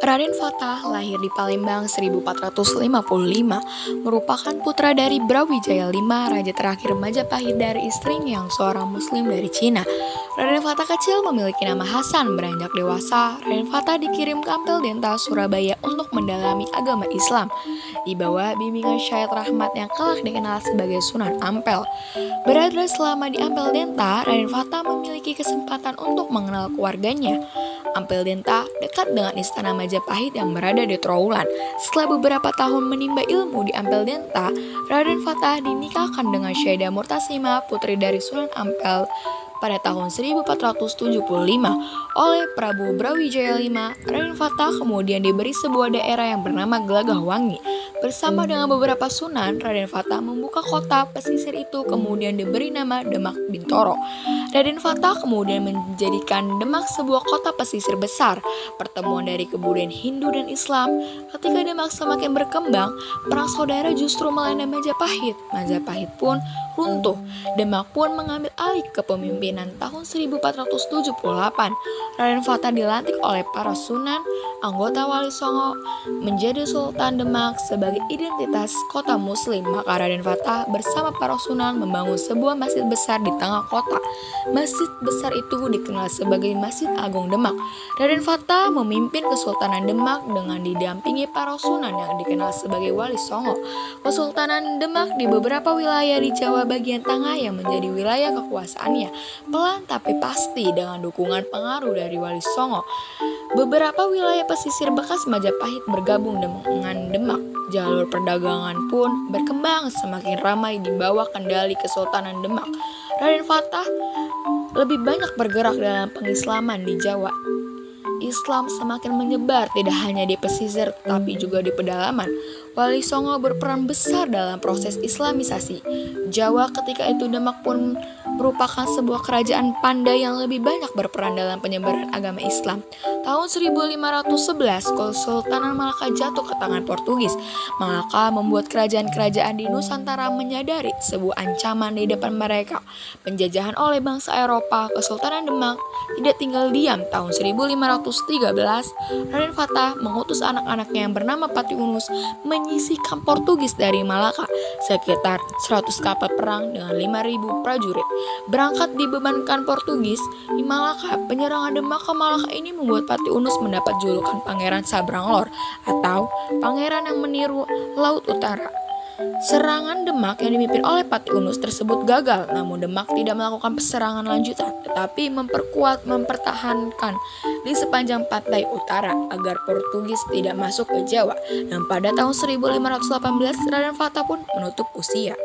Raden Fatah lahir di Palembang 1455, merupakan putra dari Brawijaya V, raja terakhir Majapahit dari istrinya yang seorang muslim dari Cina. Raden Fatah kecil memiliki nama Hasan. Beranjak dewasa, Raden Fatah dikirim ke Ampel Denta, Surabaya untuk mendalami agama Islam. Di bawah bimbingan Syed Rahmat yang kelak dikenal sebagai Sunan Ampel. Berada selama di Ampel Denta, Raden Fatah memiliki kesempatan untuk mengenal keluarganya. Ampel Denta dekat dengan istana Majapahit yang berada di Trowulan. Setelah beberapa tahun menimba ilmu di Ampel Denta, Raden Fatah dinikahkan dengan Syaidah Murtasima, putri dari Sunan Ampel pada tahun 1475 oleh Prabu Brawijaya V. Raden Fatah kemudian diberi sebuah daerah yang bernama Gelagahwangi. Bersama dengan beberapa sunan, Raden Fatah membuka kota pesisir itu kemudian diberi nama Demak Bintoro. Raden Fatah kemudian menjadikan Demak sebuah kota pesisir besar. Pertemuan dari kebudayaan Hindu dan Islam. Ketika Demak semakin berkembang, perang saudara justru melanda Majapahit. Majapahit pun runtuh. Demak pun mengambil alih kepemimpinan tahun 1478. Raden Fatah dilantik oleh para sunan, anggota Wali Songo, menjadi Sultan Demak sebagai identitas kota muslim. Maka Raden Fatah bersama para sunan membangun sebuah masjid besar di tengah kota. Masjid besar itu dikenal sebagai Masjid Agung Demak. Raden Fatah memimpin Kesultanan Demak dengan didampingi para sunan yang dikenal sebagai Wali Songo. Kesultanan Demak di beberapa wilayah di Jawa bagian tengah yang menjadi wilayah kekuasaannya, pelan tapi pasti dengan dukungan pengaruh dari Wali Songo. Beberapa wilayah pesisir bekas Majapahit bergabung dengan Demak. Jalur perdagangan pun berkembang semakin ramai di bawah kendali Kesultanan Demak. Raden Fatah lebih banyak bergerak dalam pengislaman di Jawa. Islam semakin menyebar tidak hanya di pesisir tetapi juga di pedalaman. Wali Songo berperan besar dalam proses islamisasi Jawa. Ketika itu Demak pun merupakan sebuah kerajaan pandai yang lebih banyak berperan dalam penyebaran agama Islam. Tahun 1511, Kesultanan Malaka jatuh ke tangan Portugis. Malaka membuat kerajaan-kerajaan di Nusantara menyadari sebuah ancaman di depan mereka. Penjajahan oleh bangsa Eropa, Kesultanan Demak tidak tinggal diam. Tahun 1513, Raden Fatah mengutus anak-anaknya yang bernama Pati Unus menyisihkan Portugis dari Malaka. Sekitar 100 kapal perang dengan 5.000 prajurit berangkat dibebankan Portugis di Malaka. Penyerangan Demak ke Malaka ini membuat Pati Unus mendapat julukan Pangeran Sabranglor atau Pangeran yang meniru Laut Utara. Serangan Demak yang dipimpin oleh Pati Unus tersebut gagal, namun Demak tidak melakukan serangan lanjutan, tetapi mempertahankan di sepanjang pantai utara agar Portugis tidak masuk ke Jawa. Dan pada tahun 1518, Raden Fatah pun menutup usia.